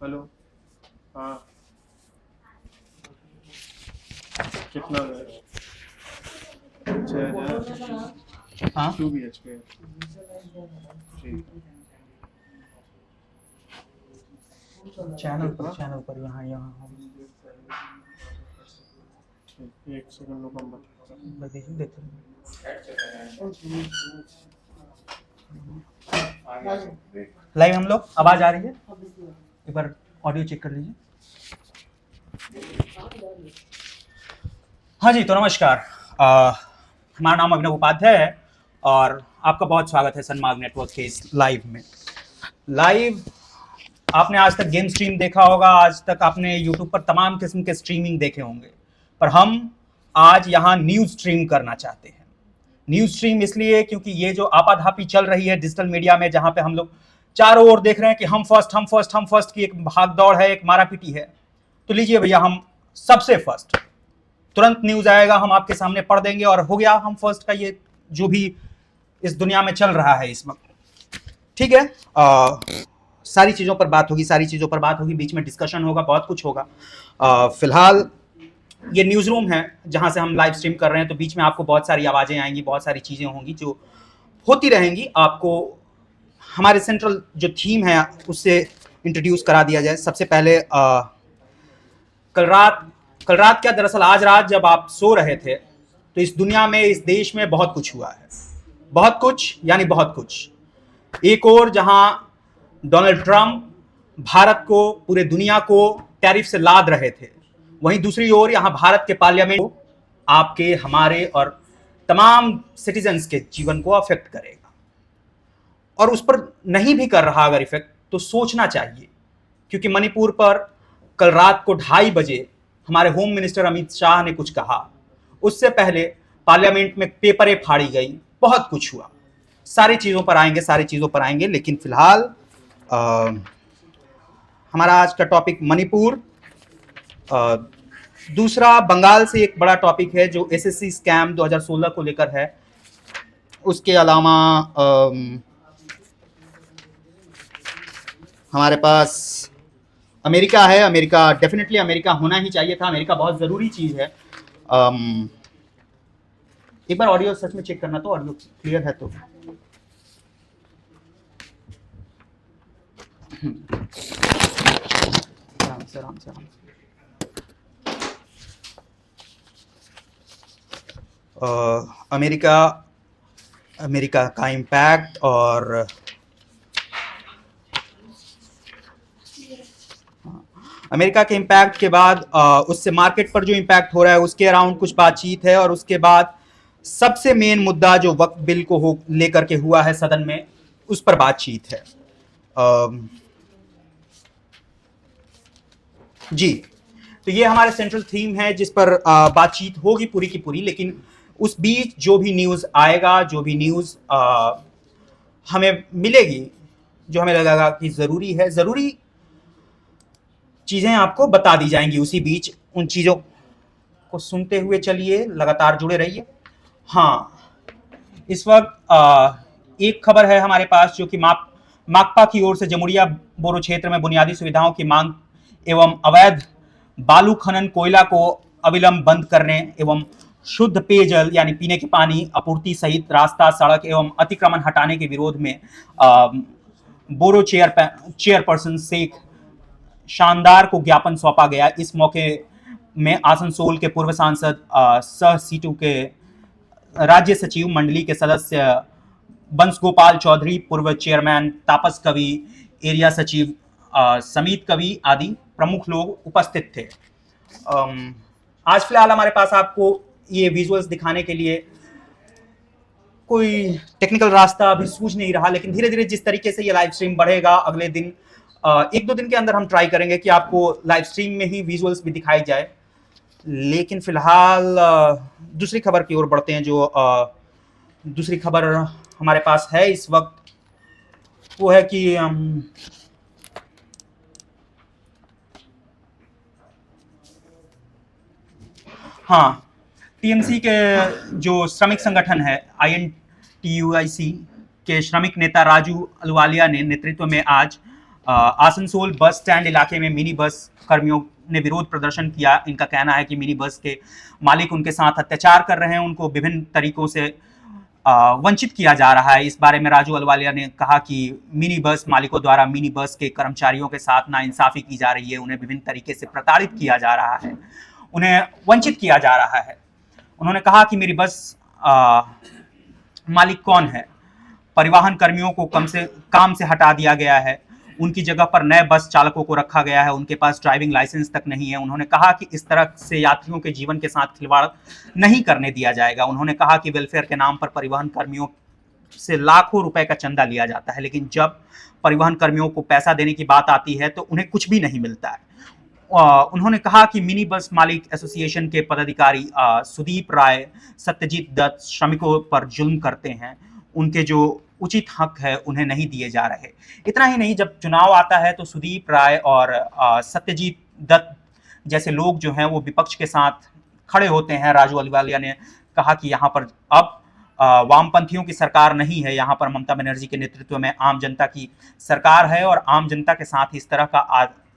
Hello. हाँ, कितना है? 6,000 हाँ 2 BHK। ठीक। चैनल पर यहाँ यहाँ हम ठीक, एक सेकंड रुको, हम देखिए देखते हैं। लाइव हम लोग आवाज आ रही है, एक बार ऑडियो चेक कर लीजिए। हाँ जी, तो नमस्कार। हमारा नाम अभिनव उपाध्याय है और आपका बहुत स्वागत है सनमार्ग नेटवर्क के इस लाइव में। लाइव आपने आज तक गेम स्ट्रीम देखा होगा, आज तक आपने यूट्यूब पर तमाम किस्म के स्ट्रीमिंग देखे होंगे, पर हम आज यहाँ न्यूज स्ट्रीम करना चाहते हैं। न्यूज स्ट्रीम इसलिए क्योंकि ये जो आपाधापी चल रही है डिजिटल मीडिया में, जहां पे हम लोग चारों ओर देख रहे हैं कि हम फर्स्ट की एक भाग दौड़ है, एक मारापीटी है, तो लीजिए भैया हम सबसे फर्स्ट, तुरंत न्यूज आएगा, हम आपके सामने पढ़ देंगे और हो गया हम फर्स्ट का। ये जो भी इस दुनिया में चल रहा है इस वक्त, ठीक है। सारी चीजों पर बात होगी, बीच में डिस्कशन होगा, बहुत कुछ होगा। फिलहाल ये न्यूज रूम है जहां से हम लाइव स्ट्रीम कर रहे हैं, तो बीच में आपको बहुत सारी आवाजें आएंगी, बहुत सारी चीजें होंगी जो होती रहेंगी। आपको हमारे सेंट्रल जो थीम है उससे इंट्रोड्यूस करा दिया जाए। सबसे पहले कल रात क्या, दरअसल आज रात जब आप सो रहे थे तो इस दुनिया में, इस देश में बहुत कुछ हुआ है, बहुत कुछ यानी बहुत कुछ। एक और जहां डोनाल्ड ट्रंप भारत को, पूरे दुनिया को टैरिफ से लाद रहे थे, वहीं दूसरी ओर यहां भारत के पार्लियामेंट को, आपके, हमारे और तमाम सिटीजन्स के जीवन को अफेक्ट करेगा। और उस पर नहीं भी कर रहा अगर इफेक्ट, तो सोचना चाहिए, क्योंकि मणिपुर पर कल रात को 2:30 बजे हमारे होम मिनिस्टर अमित शाह ने कुछ कहा, उससे पहले पार्लियामेंट में पेपरें फाड़ी गई, बहुत कुछ हुआ। सारी चीजों पर आएंगे, लेकिन फिलहाल हमारा आज का टॉपिक मणिपुर। दूसरा बंगाल से एक बड़ा टॉपिक है जो एसएससी स्कैम 2016 को लेकर है। उसके अलावा हमारे पास अमेरिका है। अमेरिका डेफिनेटली अमेरिका होना ही चाहिए था, अमेरिका बहुत ज़रूरी चीज़ है। एक बार ऑडियो सच में चेक करना, तो ऑडियो क्लियर है तो। आराम से। अमेरिका का इम्पैक्ट और अमेरिका के इम्पैक्ट के बाद उससे मार्केट पर जो इम्पैक्ट हो रहा है उसके अराउंड कुछ बातचीत है। और उसके बाद सबसे मेन मुद्दा जो वक्फ बिल को लेकर के हुआ है सदन में, उस पर बातचीत है। जी, तो ये हमारे सेंट्रल थीम है जिस पर बातचीत होगी पूरी की पूरी। लेकिन उस बीच जो भी न्यूज़ आएगा, जो भी न्यूज़ हमें मिलेगी, जो हमें लगेगा कि ज़रूरी चीज़ें आपको बता दी जाएंगी। उसी बीच उन चीज़ों को सुनते हुए चलिए, लगातार जुड़े रहिए। हाँ, इस वक्त एक खबर है हमारे पास जो कि माकपा की ओर से जमुरिया बोरो क्षेत्र में बुनियादी सुविधाओं की मांग एवं अवैध बालू खनन, कोयला को अविलंब बंद करने एवं शुद्ध पेयजल यानी पीने के पानी आपूर्ति सहित रास्ता, सड़क एवं अतिक्रमण हटाने के विरोध में बोरो चेयरपर्सन शेख शानदार को ज्ञापन सौंपा गया। इस मौके में आसनसोल के पूर्व सांसद सह सीटू के राज्य सचिव मंडली के सदस्य बंस गोपाल चौधरी, पूर्व चेयरमैन तापस कवि, एरिया सचिव समीत कवि आदि प्रमुख लोग उपस्थित थे। आज फिलहाल हमारे पास आपको ये विजुअल्स दिखाने के लिए कोई टेक्निकल रास्ता अभी सूझ नहीं रहा, लेकिन धीरे धीरे जिस तरीके से ये लाइव स्ट्रीम बढ़ेगा, अगले दिन 1-2 दिन के अंदर हम ट्राई करेंगे कि आपको लाइव स्ट्रीम में ही विजुअल्स भी दिखाई जाए। लेकिन फिलहाल दूसरी खबर की ओर बढ़ते हैं। जो दूसरी खबर हमारे पास है इस वक्त, वो है कि हाँ, टीएमसी के जो श्रमिक संगठन है INTUIC के श्रमिक नेता राजू अहलुवालिया ने नेतृत्व में आज आसनसोल बस स्टैंड इलाके में मिनी बस कर्मियों ने विरोध प्रदर्शन किया। इनका कहना है कि मिनी बस के मालिक उनके साथ अत्याचार कर रहे हैं, उनको विभिन्न तरीकों से वंचित किया जा रहा है। इस बारे में राजू अहलुवालिया ने कहा कि मिनी बस मालिकों द्वारा मिनी बस के कर्मचारियों के साथ नाइंसाफी की जा रही है, उन्हें विभिन्न तरीके से प्रताड़ित किया जा रहा है, उन्हें वंचित किया जा रहा है। उन्होंने कहा कि मेरी बस मालिक कौन है, परिवहन कर्मियों को काम से हटा दिया गया है, उनकी जगह पर नए बस चालकों को रखा गया है, उनके पास ड्राइविंग लाइसेंस तक नहीं है। उन्होंने कहा कि इस तरह से यात्रियों के जीवन के साथ खिलवाड़ नहीं करने दिया जाएगा। उन्होंने कहा कि वेलफेयर के नाम पर परिवहन कर्मियों से लाखों रुपए का चंदा लिया जाता है, लेकिन जब परिवहन कर्मियों को पैसा देने की बात आती है तो उन्हें कुछ भी नहीं मिलता है। उन्होंने कहा कि मिनी बस मालिक एसोसिएशन के पदाधिकारी सुदीप राय, सत्यजीत दत्त श्रमिकों पर जुल्म करते हैं, उनके जो उचित हक है उन्हें नहीं दिए जा रहे। इतना ही नहीं, जब चुनाव आता है तो सुदीप राय और सत्यजीत दत्त जैसे लोग जो हैं वो विपक्ष के साथ खड़े होते हैं। राजू अहलुवालिया ने कहा कि यहाँ पर अब वामपंथियों की सरकार नहीं है, यहाँ पर ममता बनर्जी के नेतृत्व में आम जनता की सरकार है और आम जनता के साथ इस तरह का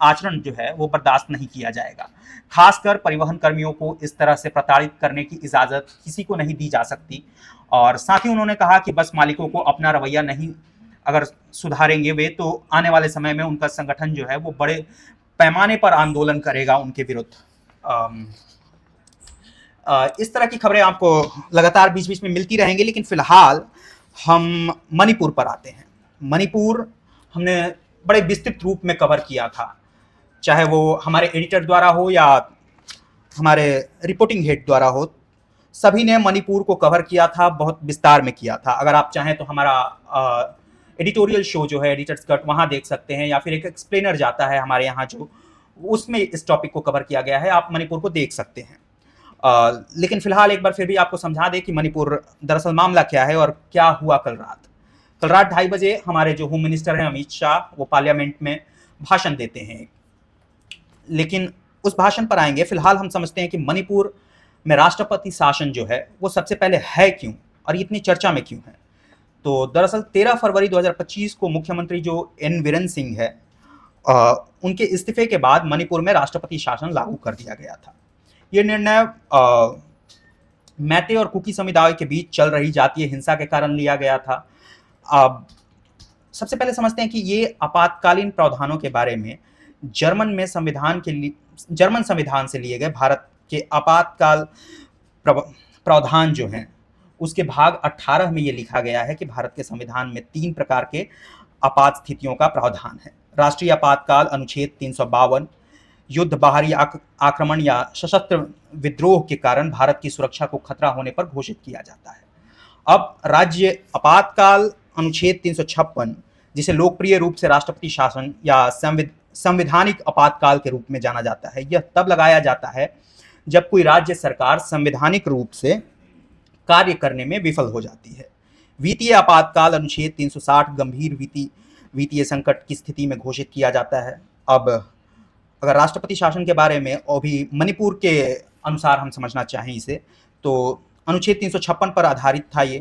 आचरण जो है वो बर्दाश्त नहीं किया जाएगा। खासकर परिवहन कर्मियों को इस तरह से प्रताड़ित करने की इजाज़त किसी को नहीं दी जा सकती। और साथ ही उन्होंने कहा कि बस मालिकों को अपना रवैया नहीं अगर सुधारेंगे वे, तो आने वाले समय में उनका संगठन जो है वो बड़े पैमाने पर आंदोलन करेगा उनके विरुद्ध। इस तरह की खबरें आपको लगातार बीच बीच में मिलती रहेंगी, लेकिन फिलहाल हम मणिपुर पर आते हैं। मणिपुर हमने बड़े विस्तृत रूप में कवर किया था, चाहे वो हमारे एडिटर द्वारा हो या हमारे रिपोर्टिंग हेड द्वारा हो, सभी ने मणिपुर को कवर किया था, बहुत विस्तार में किया था। अगर आप चाहें तो हमारा एडिटोरियल शो जो है एडिटर्स कट वहाँ देख सकते हैं, या फिर एक एक्सप्लेनर जाता है हमारे यहाँ जो, उसमें इस टॉपिक को कवर किया गया है, आप मणिपुर को देख सकते हैं। लेकिन फिलहाल एक बार फिर भी आपको समझा दें कि मणिपुर दरअसल मामला क्या है और क्या हुआ कल रात। कल रात 2:30 बजे हमारे जो होम मिनिस्टर हैं अमित शाह, वो पार्लियामेंट में भाषण देते हैं, लेकिन उस भाषण पर आएंगे। फिलहाल हम समझते हैं कि मणिपुर में राष्ट्रपति शासन जो है वो सबसे पहले है क्यों और इतनी चर्चा में क्यों है। तो दरअसल 13 फरवरी 2025 को मुख्यमंत्री जो एन बीरेन सिंह है, उनके इस्तीफे के बाद मणिपुर में राष्ट्रपति शासन लागू कर दिया गया था। ये निर्णय मैते और कुकी समुदाय के बीच चल रही जातीय हिंसा के कारण लिया गया था। सबसे पहले समझते हैं कि ये आपातकालीन प्रावधानों के बारे में जर्मन संविधान से लिए गए भारत के आपातकाल प्रावधान जो हैं उसके भाग 18 में ये लिखा गया है कि भारत के संविधान में 3 प्रकार के आपात स्थितियों का प्रावधान है। राष्ट्रीय आपातकाल अनुच्छेद 352 युद्ध, बाहरी आक्रमण या सशस्त्र विद्रोह के कारण भारत की सुरक्षा को खतरा होने पर घोषित किया जाता है। अब राज्य आपातकाल अनुच्छेद 356, जिसे लोकप्रिय रूप से राष्ट्रपति शासन या संवैधानिक आपातकाल के रूप में जाना जाता है, यह तब लगाया जाता है जब कोई राज्य सरकार संवैधानिक रूप से कार्य करने में विफल हो जाती है। वित्तीय आपातकाल अनुच्छेद 360 गंभीर वित्तीय संकट की स्थिति में घोषित किया जाता है। अब अगर राष्ट्रपति शासन के बारे में और भी मणिपुर के अनुसार हम समझना चाहें इसे, तो अनुच्छेद 356 पर आधारित था ये।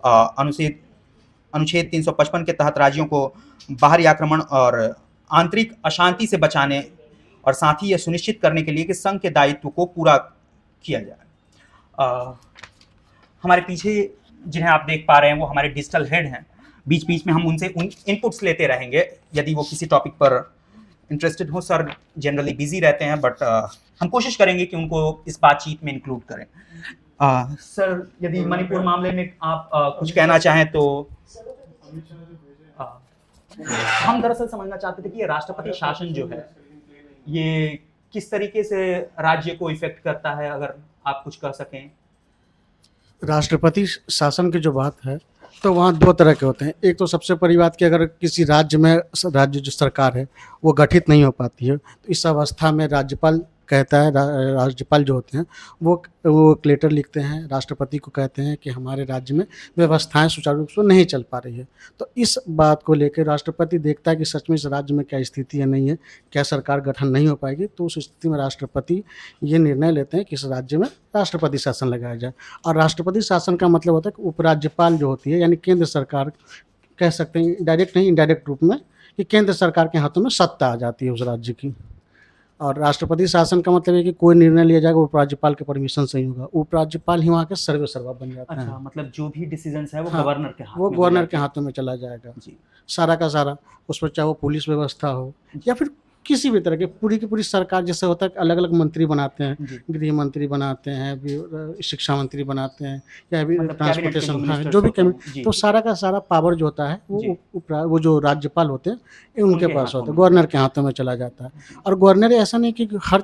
अनुच्छेद 355 के तहत राज्यों को बाहरी आक्रमण और आंतरिक अशांति से बचाने और साथ ही यह सुनिश्चित करने के लिए कि संघ के दायित्व को पूरा किया जाए। हमारे पीछे जिन्हें आप देख पा रहे हैं वो हमारे डिजिटल हेड हैं। बीच बीच में हम उनसे इनपुट्स लेते रहेंगे यदि वो किसी टॉपिक पर इंटरेस्टेड हो। सर जनरली बिजी रहते हैं, बट हम कोशिश करेंगे कि उनको इस बातचीत में इंक्लूड करें। सर, यदि मणिपुर मामले में आप कुछ कहना चाहें तो। हम दरअसल समझना चाहते थे कि ये राष्ट्रपति शासन जो है ये किस तरीके से राज्य को इफेक्ट करता है, अगर आप कुछ कह सकें। राष्ट्रपति शासन की जो बात है तो वहाँ 2 तरह के होते हैं। एक तो सबसे बड़ी बात कि अगर किसी राज्य जो सरकार है वो गठित नहीं हो पाती है, तो इस अवस्था में राज्यपाल कहता है, राज्यपाल जो होते हैं वो एक लेटर लिखते हैं, राष्ट्रपति को कहते हैं कि हमारे राज्य में व्यवस्थाएं सुचारू रूप से नहीं चल पा रही है। तो इस बात को लेकर राष्ट्रपति देखता है कि सच में इस राज्य में क्या स्थिति है, नहीं है, क्या सरकार गठन नहीं हो पाएगी। तो उस स्थिति में राष्ट्रपति ये निर्णय लेते हैं कि इस राज्य में राष्ट्रपति शासन लगाया जाए। और राष्ट्रपति शासन का मतलब होता है कि उपराज्यपाल जो होती है, यानी केंद्र सरकार, कह सकते हैं डायरेक्ट नहीं इनडायरेक्ट रूप में, कि केंद्र सरकार के हाथों में सत्ता आ जाती है उस राज्य की। और राष्ट्रपति शासन का मतलब है कि कोई निर्णय लिया जाएगा उपराज्यपाल के परमिशन से ही होगा। उपराज्यपाल ही वहाँ के सर्वे सर्वा बन जाते अच्छा, हैं। मतलब जो भी डिसीजंस है वो हाँ, गवर्नर के हाथ वो में हो गवर्नर जाते के हैं। हाथों में चला जाएगा जी। सारा का सारा। उसमें चाहे वो पुलिस व्यवस्था हो या फिर किसी भी तरह की पूरी सरकार, जैसे होता है अलग अलग मंत्री बनाते हैं, जी। गृह मंत्री बनाते हैं, शिक्षा मंत्री बनाते हैं, या भी मतलब कैबिनेट के जो ट्रांसपोर्टेशन, हाँ, मिनिस्टर्स जो भी होते हैं। कैबिनेट, जी, तो जी। सारा का सारा पावर जो होता है जी। वो जो राज्यपाल होते हैं ये उनके उनके पास हाथों होता है, में। गवर्नर के हाथों में चला जाता है। और गवर्नर ऐसा नहीं कि हर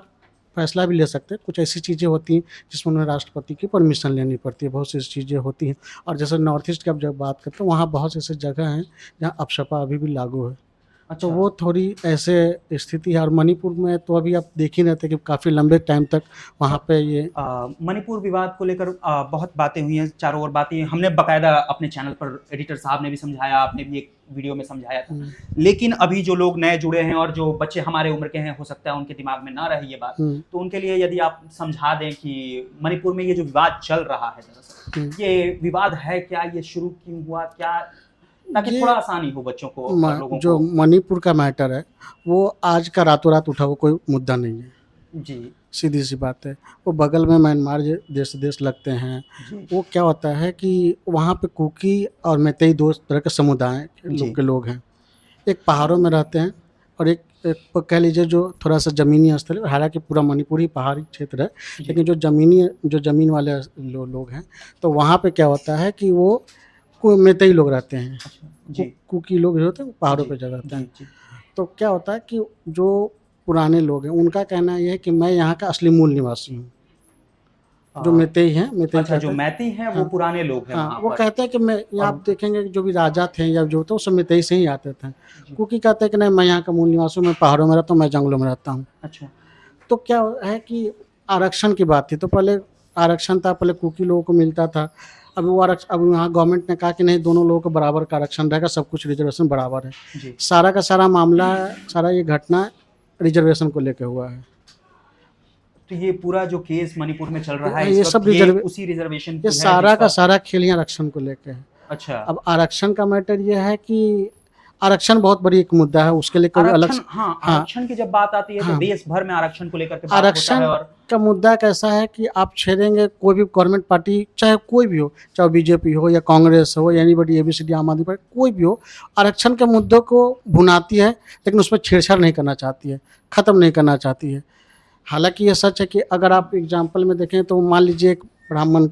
फैसला भी ले सकते हैं, कुछ ऐसी चीज़ें होती हैं जिसमें उन्हें राष्ट्रपति की परमिशन लेनी पड़ती है, बहुत सी चीज़ें होती हैं। और जैसे नॉर्थ ईस्ट की आप जब बात करते हैं, वहाँ बहुत ऐसी जगह हैं जहाँ अपशपा अभी भी लागू है। तो अच्छा। वो थोड़ी ऐसे स्थिति है। और मणिपुर में तो अभी आप देख ही रहे थे कि काफ़ी लंबे टाइम तक वहाँ पे ये मणिपुर विवाद को लेकर बहुत बातें हुई हैं, चारों ओर बातें, हमने बकायदा अपने चैनल पर एडिटर साहब ने भी समझाया, आपने भी एक वीडियो में समझाया था। लेकिन अभी जो लोग नए जुड़े हैं और जो बच्चे हमारे उम्र के हैं, हो सकता है उनके दिमाग में ना रहे ये बात, तो उनके लिए यदि आप समझा दें कि मणिपुर में ये जो विवाद चल रहा है, दरअसल ये विवाद है क्या, ये शुरू क्यों हुआ, क्या, ताकि ये थोड़ा आसानी हो बच्चों को और लोगों जो को। मणिपुर का मैटर है वो आज का रातों रात उठा हुआ कोई मुद्दा नहीं है, जी, सीधी सी बात है। वो बगल में म्यांमार देश लगते हैं। जी, वो क्या होता है कि वहाँ पे कुकी और मैतेई दो तरह के समुदाय जी। के लोग हैं। एक पहाड़ों में रहते हैं और एक कह लीजिए जो थोड़ा सा ज़मीनी स्थल है। हालांकि पूरा मणिपुर ही पहाड़ी क्षेत्र है, लेकिन जो ज़मीन वाले लोग हैं, तो वहाँ पे क्या होता है कि वो मैतेई लोग रहते हैं। जी, कुकी लोग जो होते हैं वो पहाड़ों जी, पे ज़्यादा रहते हैं। जी, तो क्या होता है कि जो पुराने लोग हैं उनका कहना ये है कि मैं यहाँ का असली मूल निवासी हूँ। जो जी। मैतेई हैं, मैतेई अच्छा, जो कहते हैं, मैती हैं वो हाँ, पुराने लोग हैं हाँ, वहाँ वो पर। कहते हैं कि मैं और आप देखेंगे कि जो भी राजा थे या जो थे वो सब मैतेई से ही आते थे। जी। कुकी कहते हैं कि नहीं, मैं यहाँ का मूल निवासी हूँ, मैं पहाड़ों में रहता हूँ, मैं जंगलों में रहता हूँ। अच्छा, तो क्या है कि आरक्षण की बात थी, तो पहले आरक्षण था, पहले कुकी लोगों को मिलता था। अब वो अब यहाँ गवर्नमेंट ने कहा कि नहीं, दोनों लोगों को बराबर का आरक्षण रहेगा, सब कुछ रिजर्वेशन बराबर है। जी। सारा का सारा मामला, सारा ये घटना रिजर्वेशन को लेकर हुआ है। तो ये पूरा जो केस मणिपुर में चल रहा है ये इस सब वक्त, ये रिजर्वे उसी रिजर्वेशन की ये है सारा का जिसका। सारा खेल ही आरक्षण को लेकर है। अच्छा, अब आरक्षण का मैटर ये है कि आरक्षण बहुत बड़ी एक मुद्दा है, उसके लिए कोई अलग आरक्षण, हाँ, हाँ, आरक्षण की जब बात आती है तो हाँ, देश भर में आरक्षण को लेकर के बात होता आरक्षण है। और का मुद्दा कैसा है कि आप छेड़ेंगे कोई भी गवर्नमेंट पार्टी, चाहे कोई भी हो, चाहे बीजेपी हो या कांग्रेस हो या एनीबडी, एबीसीडी, आम आदमी पार्टी, कोई भी हो, आरक्षण के मुद्दों को भुनाती है, लेकिन उसमें छेड़छाड़ नहीं करना चाहती है, ख़त्म नहीं करना चाहती है। हालांकि ये सच है कि अगर आप एग्जाम्पल में देखें तो मान लीजिए एक ब्राह्मण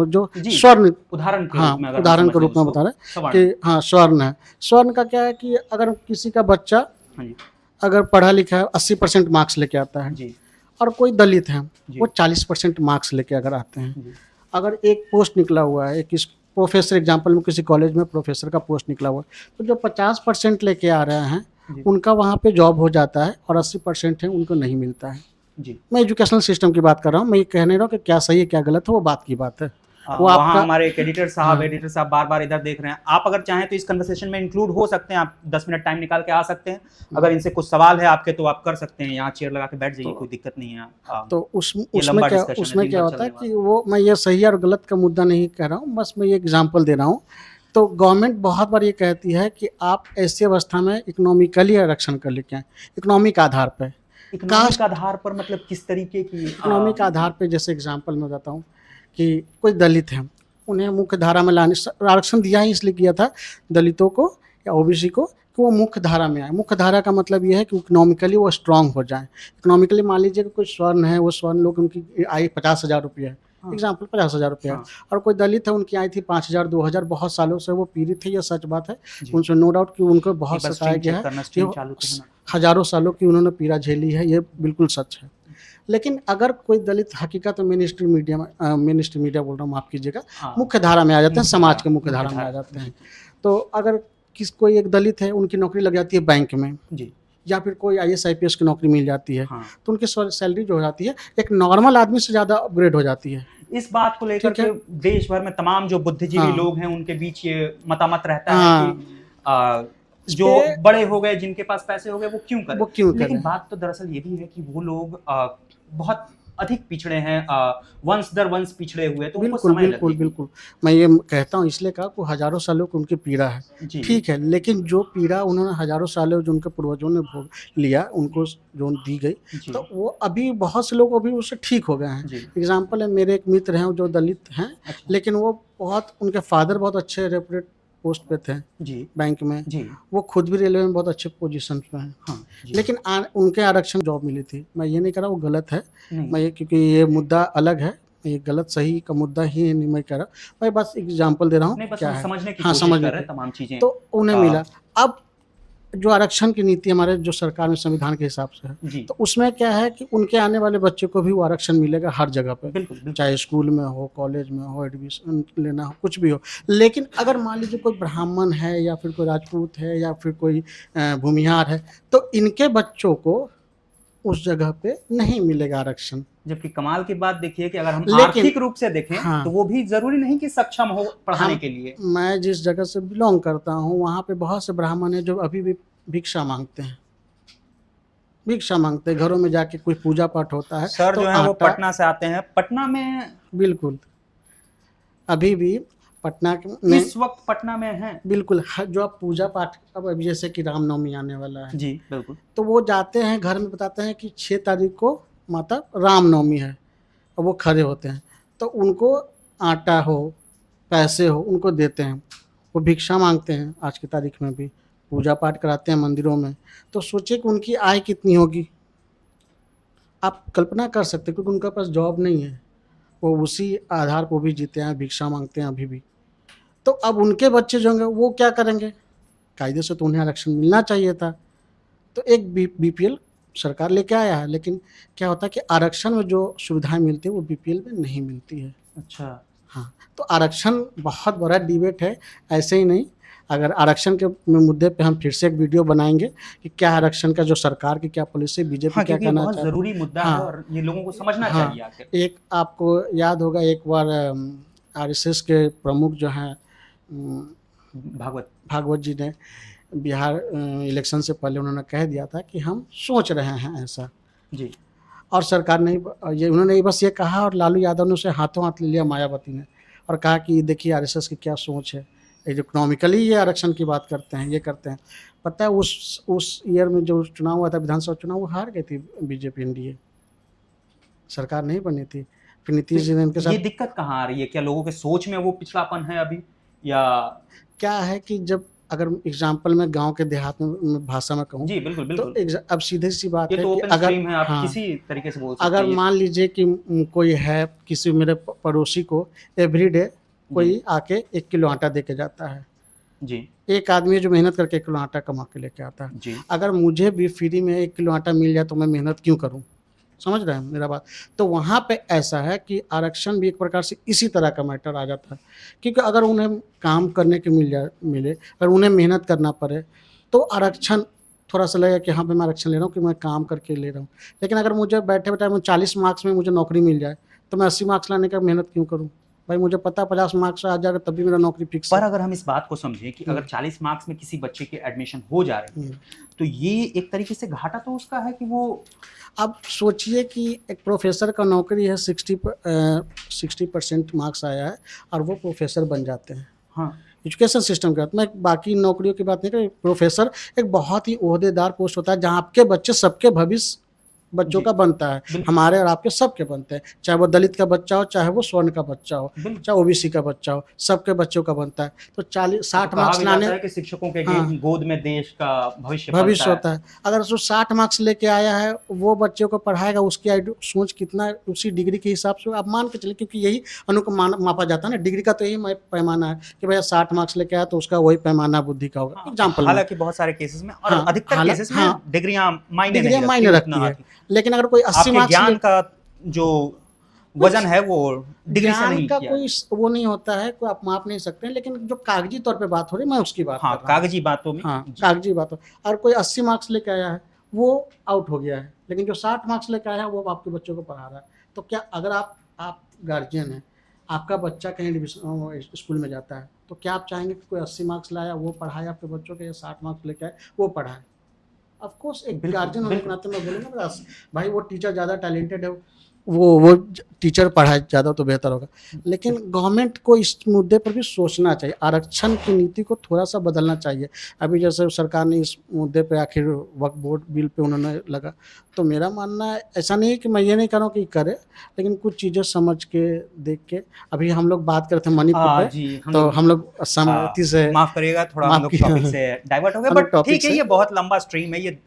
जो जी, स्वर्ण, उदाहरण के हाँ, रूप में अगर हम उदाहरण के समझ लें रूप में उसको, बता रहे हैं सवर्ण। कि हाँ, स्वर्ण है। स्वर्ण का क्या है कि अगर किसी का बच्चा हाँ जी, अगर पढ़ा लिखा है, 80% मार्क्स लेके आता है, जी, और कोई दलित है जी। वो 40% मार्क्स लेके अगर आते हैं, जी, अगर एक पोस्ट निकला हुआ है, एक प्रोफेसर एग्जाम्पल में किसी कॉलेज में प्रोफेसर का पोस्ट निकला हुआ है, तो जो 50% लेके आ रहे हैं जी, उनका वहाँ पे जॉब हो जाता है, और 80% है उनको नहीं मिलता है। जी। मैं एजुकेशनल सिस्टम की बात कर रहा हूँ, मैं ये कहने रहा हूँ कि क्या सही है क्या गलत है वो बात की बात है। वो वहाँ आपका हमारे एक एडिटर साहब, हाँ, एडिटर साहब बार बार इधर देख रहे हैं। आप अगर चाहें तो इस कन्वर्सेशन में इंक्लूड हो सकते हैं, आप 10 मिनट टाइम निकाल के आ सकते हैं। अगर इनसे कुछ सवाल है आपके तो आप कर सकते हैं, यहाँ चेयर लगा के बैठ जाइए, कोई दिक्कत नहीं है। तो ये लंबा डिस्कशन है, उसमें दिन क्या भर होता है चलने कि वो, मैं ये सही और गलत का मुद्दा नहीं कह रहा हूँ, बस मैं ये एग्जांपल दे रहा हूँ। तो गवर्नमेंट बहुत बार ये कहती है कि आप ऐसी अवस्था में इकोनॉमिकली आरक्षण कर लेके आए, इकोनॉमिक आधार पर, इकोनॉमिक आधार पर, मतलब किस तरीके की? इकोनॉमिक आधार पे, जैसे एग्जांपल में बताता हूँ कि कोई दलित है, उन्हें मुख्य धारा में लाने, आरक्षण दिया ही इसलिए किया था दलितों को या ओबीसी को कि वो मुख्य धारा में आए। मुख्य धारा का मतलब ये है कि इकोनॉमिकली वो स्ट्रांग हो जाए। इकोनॉमिकली मान लीजिए कि कोई स्वर्ण है, वो स्वर्ण लोग, उनकी आय 50,000 रुपये है, एग्जाम्पल 50,000 रुपये है, और कोई दलित है उनकी आई थी 5,000 2,000, बहुत सालों से वो पीड़ित है, ये सच बात है। उनसे नो डाउट कि उनको बहुत सताया गया है, हज़ारों सालों की उन्होंने पीड़ा झेली है, ये बिल्कुल सच है। लेकिन अगर कोई दलित हकीकत में मेन स्ट्रीम मीडिया बोल रहा हूँ, माफ़ कीजिएगा, मुख्य धारा में आ जाते हैं, समाज के मुख्य धारा में आ जाते हैं, तो अगर कोई एक दलित है, उनकी नौकरी लग जाती है बैंक में जी, या फिर कोई IAS IPS की नौकरी मिल जाती है, हाँ, तो उनकी सैलरी जो हो जाती है एक नॉर्मल आदमी से ज़्यादा अपग्रेड हो जाती है। इस बात को लेकर के देश भर में तमाम जो बुद्धिजीवी लोग हैं उनके बीच ये मतामत रहता है कि जो बड़े हो गए, जिनके पास पैसे हो गए, वो क्यों करें। लेकिन बात तो दरअसल ये भी है कि वो लोग बहुत अधिक पिछड़े हैं, वंश दर वंश पिछड़े हुए, तो उनको बिल्कुल समय बिल्कुल लगेगी। बिल्कुल। मैं ये कहता हूँ इसलिए कहा कि हज़ारों सालों की उनकी पीड़ा है, जी। ठीक है, लेकिन जो पीड़ा उन्होंने हज़ारों सालों जो उनके पूर्वजों ने भोग लिया, उनको जो दी गई, जी। तो वो अभी बहुत से लोग अभी उससे ठीक हो गए हैं। जी। एग्ज़ाम्पल है, मेरे एक मित्र हैं जो दलित हैं, अच्छा। लेकिन वो बहुत उनके फ़ादर बहुत अच्छे रेपुटेड पोस्ट पे थे जी। बैंक में, जी। वो खुद भी रेलवे में बहुत अच्छे पोज़ीशन पे हैं। हाँ। जी। लेकिन उनके आरक्षण जॉब मिली थी। मैं ये नहीं कह रहा वो गलत है, नहीं। मैं ये क्योंकि ये मुद्दा अलग है, ये गलत सही का मुद्दा ही नहीं मैं कह रहा, मैं बस एग्ज़ाम्पल दे रहा हूँ नहीं, बस क्या हम है। समझने की हाँ, कोशिश समझने कर रहे की। हैं तमाम चीज़ें। तो उन्हें अ, मिला। अब जो आरक्षण की नीति हमारे जो सरकार में संविधान के हिसाब से है, जी। तो उसमें क्या है कि उनके आने वाले बच्चे को भी वो आरक्षण मिलेगा हर जगह पे। बिल्कुल, बिल्कुल। चाहे स्कूल में हो, कॉलेज में हो, एडमिशन लेना हो, कुछ भी हो। लेकिन अगर मान लीजिए कोई ब्राह्मण है या फिर कोई राजपूत है या फिर कोई भूमिहार है, तो इनके बच्चों को उस जगह पे नहीं मिलेगा आरक्षण। जबकि कमाल की बात देखिए कि अगर हम लेकिन आर्थिक रूप से देखें, हाँ। तो वो भी ज़रूरी नहीं कि सक्षम हो पढ़ाने हम के लिए। मैं जिस जगह से बिलॉन्ग करता हूँ, वहाँ पे बहुत से ब्राह्मण हैं जो अभी भी भिक्षा माँगते हैं। भिक्षा माँगते हैं, घरों में जाके कोई पूजा पाठ होता है, सर तो जो है वो आटा पटना से आते हैं। पटना में बिल्कुल, अभी भी पटना में इस वक़्त पटना में हैं। बिल्कुल जो आप पूजा पाठ, अब अभी जैसे कि रामनवमी आने वाला है, जी, बिल्कुल। तो वो जाते हैं घर में बताते हैं कि 6 तारीख को माता रामनवमी है, और वो खड़े होते हैं, तो उनको आटा हो, पैसे हो, उनको देते हैं। वो भिक्षा माँगते हैं आज की तारीख में भी, पूजा पाठ कराते हैं मंदिरों में, तो सोचिए कि उनकी आय कितनी होगी। आप कल्पना कर सकते हैं, क्योंकि उनके पास जॉब नहीं है, वो उसी आधार पर भी जीते हैं, भिक्षा माँगते हैं अभी भी। तो अब उनके बच्चे जो होंगे वो क्या करेंगे? कायदे से तो उन्हें आरक्षण मिलना चाहिए था। तो एक बीपीएल सरकार लेके आया है, लेकिन क्या होता है कि आरक्षण में जो सुविधाएँ मिलती हैं वो बीपीएल में नहीं मिलती है। अच्छा। हाँ, तो आरक्षण बहुत बड़ा डिबेट है, ऐसे ही नहीं। अगर आरक्षण के मुद्दे पे हम फिर से एक वीडियो बनाएँगे कि क्या आरक्षण का जो सरकार की क्या पॉलिसी, बीजेपी हाँ, क्या क्योंकि ये कहना बहुत चाहती है। ज़रूरी मुद्दा है हाँ, और ये लोगों को समझना हाँ, चाहिए आखिर। एक आपको याद होगा एक बार आरएसएस के प्रमुख जो हैं भागवत जी ने बिहार इलेक्शन से पहले उन्होंने कह दिया था कि हम सोच रहे हैं ऐसा, जी। और सरकार ने ये उन्होंने बस ये कहा, और लालू यादव ने उसे हाथों हाथ ले लिया, मायावती ने, और कहा कि देखिए आरएसएस की क्या सोच है, ये इकोनॉमिकली ये आरक्षण की बात करते हैं, ये करते हैं। पता है उस ईयर में जो चुनाव हुआ था, विधानसभा चुनाव, वो हार गई थी बीजेपी, एनडीए सरकार नहीं बनी थी। फिर नीतीश जी ने इनके ये साथ, दिक्कत कहाँ आ रही है? क्या लोगों के सोच में वो पिछड़ापन है अभी, या क्या है कि जब अगर एग्जाम्पल मैं गाँव के देहात में भाषा में कहूँ, जी, बिल्कुल, तो बिल्कुल। अब सीधी-सी बात ये है तो कि ओपन अगर, स्ट्रीम है, आप हाँ, किसी तरीके से बोल सकते अगर हैं। मान लीजिए कि कोई है, किसी मेरे पड़ोसी को एवरीडे कोई आके 1 किलो आटा दे के जाता है। जी, एक आदमी है जो मेहनत करके 1 किलो आटा कमा के लेके आता है। जी। अगर मुझे भी फ्री में 1 किलो आटा मिल जाए तो मैं मेहनत क्यों करूँ? समझ रहे हैं मेरा बात? तो वहाँ पे ऐसा है कि आरक्षण भी एक प्रकार से इसी तरह का मैटर आ जाता है, क्योंकि अगर उन्हें काम करने के मिले, अगर उन्हें मेहनत करना पड़े, तो आरक्षण थोड़ा-सा लगेगा कि हाँ भाई, मैं आरक्षण ले रहा हूँ कि मैं काम करके ले रहा हूँ। लेकिन अगर मुझे बैठे-बैठाए 40 मार्क्स में मुझे नौकरी मिल जाए, तो मैं 80 मार्क्स लाने का मेहनत क्यों करूँ? भाई मुझे पता है 50 मार्क्स आ जाएगा तब भी मेरा नौकरी फिक्स है। पर अगर हम इस बात को समझें कि अगर 40 मार्क्स में किसी बच्चे के एडमिशन हो जा रहे हैं, तो ये एक तरीके से घाटा तो उसका है कि वो, अब सोचिए कि एक प्रोफ़ेसर का नौकरी है, 60% मार्क्स आया है और वो प्रोफ़ेसर बन जाते हैं। हाँ, एजुकेशन सिस्टम का, मैं बाकी नौकरियों की बात नहीं कर रही। प्रोफ़ेसर एक बहुत ही ओहदेदार पोस्ट होता है, जहाँ आपके बच्चे, सबके भविष्य बच्चों जी, का बनता है, बिल्कुल। हमारे और आपके सबके बनते हैं, चाहे वो दलित का बच्चा हो, चाहे वो स्वर्ण का बच्चा हो, बिल्कुल। चाहे ओबीसी का बच्चा हो, सबके बच्चों का बनता है। तो 60 कहा मार्क्स भी लाने, जाता है कि शिक्षकों के हाँ, गोद में देश का भविष्य भविष्य पलता है। होता है। अगर वो 60 मार्क्स लेके आया है, वो बच्चे को पढ़ाएगा, उसकी सोच कितना है, उसी डिग्री के हिसाब से आप मान के चलिए, क्योंकि यही मापा जाता है ना, डिग्री का तो यही पैमाना है कि भैया 60 मार्क्स लेके आया तो उसका वही पैमाना बुद्धि का होगा। एग्जाम्पल में, हालांकि बहुत सारे केसेस में और हाँ, अधिकतर केसेस में डिग्रियां मायने नहीं डिग्रियां मायने रखती, रखती है, लेकिन अगर कोई 80 आपके मार्क्स ज्ञान का जो वजन है वो डिग्री से ज्ञान नहीं का किया। कोई वो नहीं होता है, कोई आप माप नहीं सकते हैं, लेकिन जो कागजी तौर पे बात हो रही है, मैं उसकी बात हाँ, कर रहा हूँ। कागजी बातों में। हाँ, जी। कागजी बात हो, और कोई 80 मार्क्स लेके आया है, वो आउट हो गया है, लेकिन जो 60 मार्क्स लेके आया है वो आपके बच्चों को पढ़ा रहा है। तो क्या अगर आप गार्जियन हैं, आपका बच्चा कहीं एडमिशन स्कूल में जाता है, तो क्या आप चाहेंगे कि कोई 80 मार्क्स लाया वो पढ़ाए आपके बच्चों के, या 60 मार्क्स लेके आए वो पढ़ाए? ऑफ कोर्स एक बिल्कुल, गार्जियन होने के बिल्कुल। नाते मैं बोलूँगा भाई वो टीचर ज़्यादा टैलेंटेड है, वो टीचर पढ़ाए ज़्यादा तो बेहतर होगा। लेकिन गवर्नमेंट को इस मुद्दे पर भी सोचना चाहिए, आरक्षण की नीति को थोड़ा सा बदलना चाहिए। अभी जैसे सरकार ने इस मुद्दे पे आखिर वक्फ बोर्ड बिल पे उन्होंने लगा, तो मेरा मानना है ऐसा नहीं है कि मैं ये नहीं कह रहा हूँ कि करे, लेकिन कुछ चीज़ें समझ के देख के। अभी हम लोग बात करते हैं मणिपुर हाँ पे, जी, तो हम लोग सहमति से माफ करिएगा, थोड़ा हम माफ लोग किया। टॉपिक से डाइवर्ट हो गए, हम लोग बट टॉपिक ठीक है, से- ये बहुत लंबा स्ट्रीम है। ये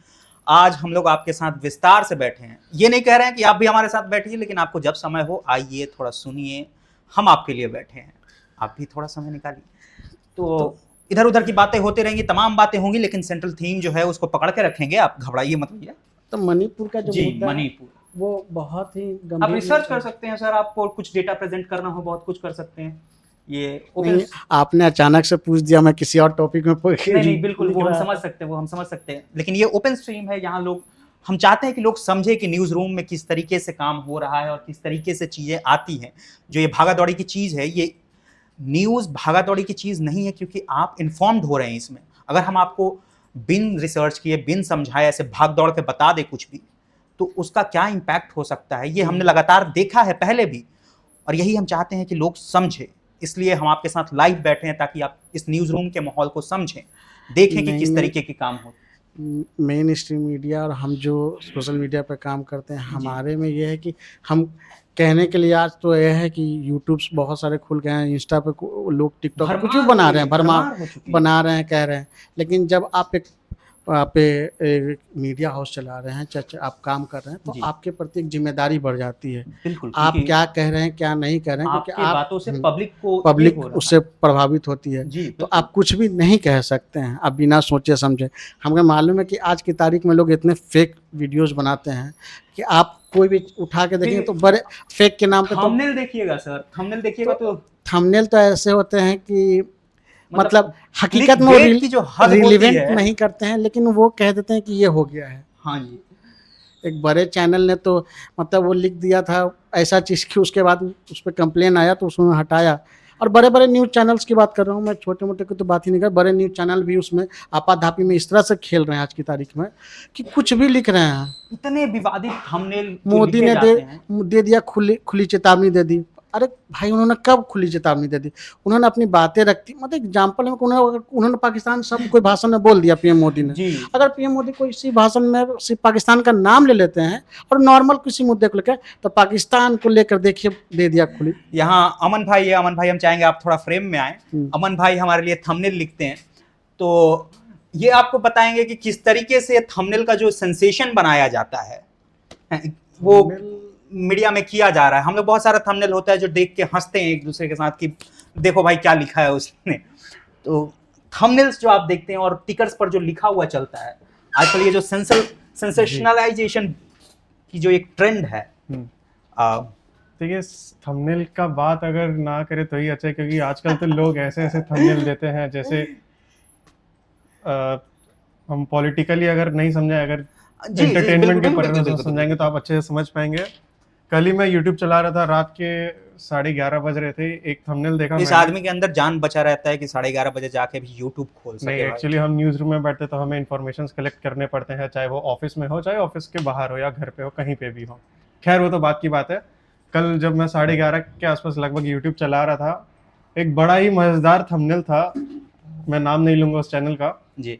आज हम लोग आपके साथ विस्तार से बैठे हैं, ये नहीं कह रहे हैं कि आप भी हमारे साथ बैठिए, लेकिन आपको जब समय हो आइए, थोड़ा सुनिए, हम आपके लिए बैठे हैं, आप भी थोड़ा समय निकालिए। तो इधर उधर की बातें होती रहेंगी, तमाम बातें होंगी, लेकिन सेंट्रल थीम जो है उसको पकड़ के रखेंगे, आप घबराइए मत भैया। तो मणिपुर का जो जी, मुद्दा है, मणिपुर वो बहुत ही आप गंभीर रिसर्च मुद्दा कर है। सकते हैं सर, आपको कुछ डेटा प्रेजेंट करना हो बहुत कुछ कर सकते हैं। ये नहीं, आपने अचानक से पूछ दिया, मैं किसी और टॉपिक में नहीं बिल्कुल, लिख वो हम रहा समझ सकते हैं, वो हम समझ सकते हैं, लेकिन ये ओपन स्ट्रीम है, यहाँ लोग, हम चाहते हैं कि लोग समझे कि न्यूज़ रूम में किस तरीके से काम हो रहा है और किस तरीके से चीज़ें आती हैं। जो ये भागा दौड़ी की चीज़ है, ये न्यूज़ भागा दौड़ी की चीज़ नहीं है, क्योंकि आप इन्फॉर्म्ड हो रहे हैं इसमें। अगर हम आपको बिन रिसर्च किए, बिन समझाए ऐसे भाग दौड़ के बता दे कुछ भी, तो उसका क्या इम्पैक्ट हो सकता है, ये हमने लगातार देखा है पहले भी, और यही हम चाहते हैं कि लोग समझे। इसलिए हम आपके साथ लाइव बैठे हैं, ताकि आप इस न्यूज़ रूम के माहौल को समझें, देखें कि किस तरीके के काम होते हैं। मेन स्ट्रीम मीडिया और हम जो सोशल मीडिया पर काम करते हैं, हमारे में ये है कि हम कहने के लिए आज तो यह है कि यूट्यूब बहुत सारे खुल गए हैं, इंस्टा पे लोग टिकटॉक पे कुछ भी बना रहे हैं, भरमार हो चुकी है। बना रहे हैं, कह रहे हैं। लेकिन जब आप एक मीडिया हाउस चला रहे हैं, आप काम कर रहे हैं, तो जी। आपके प्रति एक जिम्मेदारी बढ़ जाती है। बिल्कुल, आप क्योंकि क्या कह रहे हैं, क्या नहीं कह रहे हैं, आपकी क्योंकि आप बातों से पब्लिक को पब्लिक ये हो रहा उससे प्रभावित होती है। है। जी, तो आप कुछ भी नहीं कह सकते हैं, आप बिना सोचे समझे। हमें मालूम है कि आज की तारीख में लोग इतने फेक वीडियोस बनाते हैं कि आप कोई भी उठा के देखेंगे तो बड़े फेक के नाम पे, तो थंबनेल देखिएगा सर, थंबनेल देखिएगा तो थंबनेल तो ऐसे होते हैं कि मतलब हकीकत में clickbait की जो हद होती रिलीवेंट है। नहीं करते हैं, लेकिन वो कह देते हैं कि ये हो गया है। हाँ जी, एक बड़े चैनल ने तो मतलब वो लिख दिया था ऐसा चीज़ की, उसके बाद उस पर कंप्लेन आया तो उसने हटाया। और बड़े बड़े न्यूज़ चैनल्स की बात कर रहा हूँ मैं, छोटे मोटे की तो बात ही नहीं कर, बड़े न्यूज़ चैनल भी उसमें आपाधापी में इस तरह से खेल रहे हैं आज की तारीख में कि कुछ भी लिख रहे हैं। इतने विवादित थंबनेल जो मोदी लिखे ने जाते हैं। दे दिया खुली चेतावनी दे दी। अरे भाई, उन्होंने कब खुली चेतावनी दे दी? उन्होंने अपनी बातें रखती, मतलब एग्जाम्पल में उन्होंने पाकिस्तान सब कोई भाषण में बोल दिया पीएम मोदी ने। जी, अगर पीएम मोदी को इसी भाषण में सिर्फ पाकिस्तान का नाम ले लेते हैं और नॉर्मल किसी मुद्दे को लेकर, तो पाकिस्तान को लेकर देखिए दे दिया खुली। यहाँ अमन भाई है, अमन भाई हम चाहेंगे आप थोड़ा फ्रेम में आए। अमन भाई हमारे लिए थंबनेल लिखते हैं, तो ये आपको बताएंगे कि किस तरीके से थंबनेल का जो सेंसेशन बनाया जाता है वो मीडिया में किया जा रहा है। हम लोग बहुत सारा थंबनेल होता है जो देख के हंसते हैं एक दूसरे के साथ कि देखो भाई क्या लिखा है उसने। तो थंबनेल्स जो आप देखते हैं और टिकर्स पर जो लिखा हुआ चलता है आजकल, ये जो सेंसेशनलाइजेशन की जो एक ट्रेंड है, देखिए थंबनेल का बात अगर ना करे तो ही अच्छा है, क्योंकि आजकल तो लोग ऐसे ऐसे थंबनेल देते हैं जैसे हम पॉलिटिकली अगर नहीं समझे, अगर एंटरटेनमेंट के पर्पज से समझाएंगे तो आप अच्छे से समझ पाएंगे। कल ही मैं यूट्यूब चला रहा था, रात के 11:30 बज रहे थे, एक थंबनेल देखा इस आदमी के अंदर जान बचा रहता है कि 11:30 बजे जाके भी यूट्यूब खोल सके। नहीं, एक्चुअली हम न्यूज़ रूम में बैठते तो हमें इन्फॉर्मेशन कलेक्ट करने पड़ते हैं, चाहे वो ऑफिस में हो, चाहे ऑफिस के बाहर हो या घर पे हो, कहीं पे भी हो। खैर वो तो बात की बात है। कल जब मैं 11:30 के आसपास लगभग यूट्यूब चला रहा था, एक बड़ा ही मजेदार थंबनेल था, मैं नाम नहीं लूंगा उस चैनल का जी।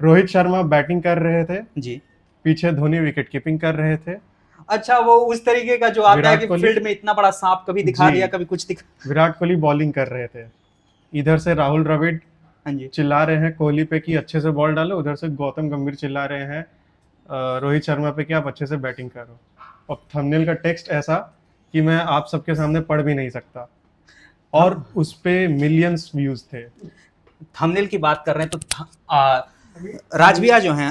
रोहित शर्मा बैटिंग कर रहे थे जी, पीछे धोनी विकेट कीपिंग कर रहे थे। अच्छा, वो उस तरीके का जो आता है विराट कि कोहली- फील्ड में इतना बड़ा सांप कभी दिखा जी। दिया, कभी कुछ दिखा। विराट कोहली बॉलिंग कर रहे थे, इधर से राहुल द्रविड़ हाँ जी, चिल्ला रहे हैं कोहली पे कि अच्छे से बॉल डालो, उधर से गौतम गंभीर चिल्ला रहे हैं रोहित शर्मा पे कि आप अच्छे से बैटिंग करो। और थंबनेल का टेक्स्ट ऐसा कि मैं आप सबके सामने पढ़ भी नहीं सकता, और उस पे मिलियंस व्यूज थे। थंबनेल की बात कर रहे हैं तो राज भैया जो हैं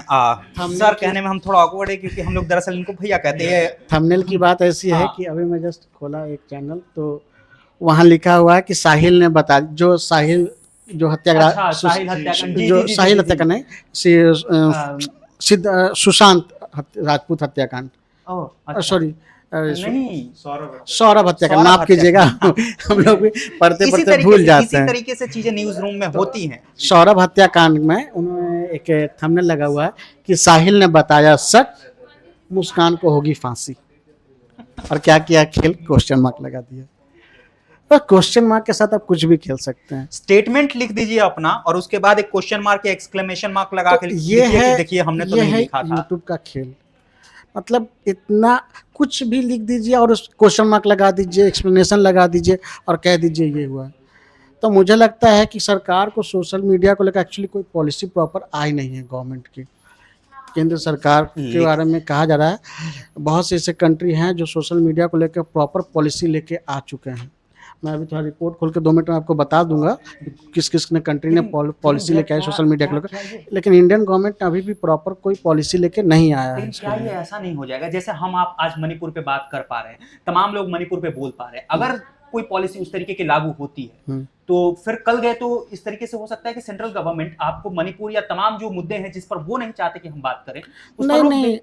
सर कहने में हम थोड़ा ऑकवर्ड है, क्योंकि हम लोग दरअसल इनको भैया कहते हैं। थंबनेल की बात ऐसी है हाँ। कि अभी मैं जस्ट खोला एक चैनल, तो वहाँ लिखा हुआ है कि साहिल ने बता, जो साहिल जो हत्याकांड, अच्छा, साहिल हत्याकांड, जी, जो जी, जी, साहिल जी, हत्याकांड नहीं, सुशांत राजपूत हत्याकांड, ओह, अच्छा। सॉरी नहीं, सौरभ हत्याकांड, माफ कीजिएगा हम लोग भी पढ़ते पढ़ते भूल जाते इसी हैं। तरीके से चीजें न्यूज रूम में होती हैं। सौरभ हत्याकांड में उन्होंने एक थंबनेल लगा हुआ है कि साहिल ने बताया सच, मुस्कान को होगी फांसी। और क्या किया खेल, क्वेश्चन मार्क लगा दिया। और क्वेश्चन मार्क के साथ आप कुछ भी खेल सकते हैं। स्टेटमेंट लिख दीजिए अपना और उसके बाद एक क्वेश्चन मार्क या एक्सक्लेमेशन मार्क लगा के तो ये लिखिए है, कि देखिए हमने तो ये नहीं है लिखा था। यूट्यूब का खेल। मतलब इतना कुछ भी लिख दीजिए और उस क्वेश्चन मार्क लगा दीजिए, एक्सप्लेनेशन लगा दीजिए और कह दीजिए ये हुआ। तो मुझे लगता है कि सरकार को सोशल मीडिया को लेकर एक्चुअली कोई पॉलिसी प्रॉपर आई नहीं है गवर्नमेंट की। केंद्र सरकार के बारे में कहा जा रहा है, बहुत से ऐसे कंट्री हैं जो सोशल मीडिया को लेकर प्रॉपर पॉलिसी लेके आ चुके हैं। मैं अभी थोड़ा रिपोर्ट खोल के 2 मिनट में आपको बता दूंगा किस किस ने कंट्री ने पॉलिसी लेके आई सोशल मीडिया को लेकर, लेकिन इंडियन गवर्नमेंट अभी भी प्रॉपर कोई पॉलिसी लेके नहीं आया है। लेकिन क्या ये ऐसा नहीं हो जाएगा जैसे हम आप आज मणिपुर पे बात कर पा रहे हैं, तमाम लोग मणिपुर पे बोल पा रहे हैं, अगर कोई पॉलिसी उस तरीके की लागू होती है तो फिर कल गए तो इस तरीके से हो सकता है कि सेंट्रल गवर्नमेंट आपको मणिपुर या तमाम जो मुद्दे हैं जिस पर वो नहीं चाहते कि हम बात करें उस पर रोक दे। नहीं,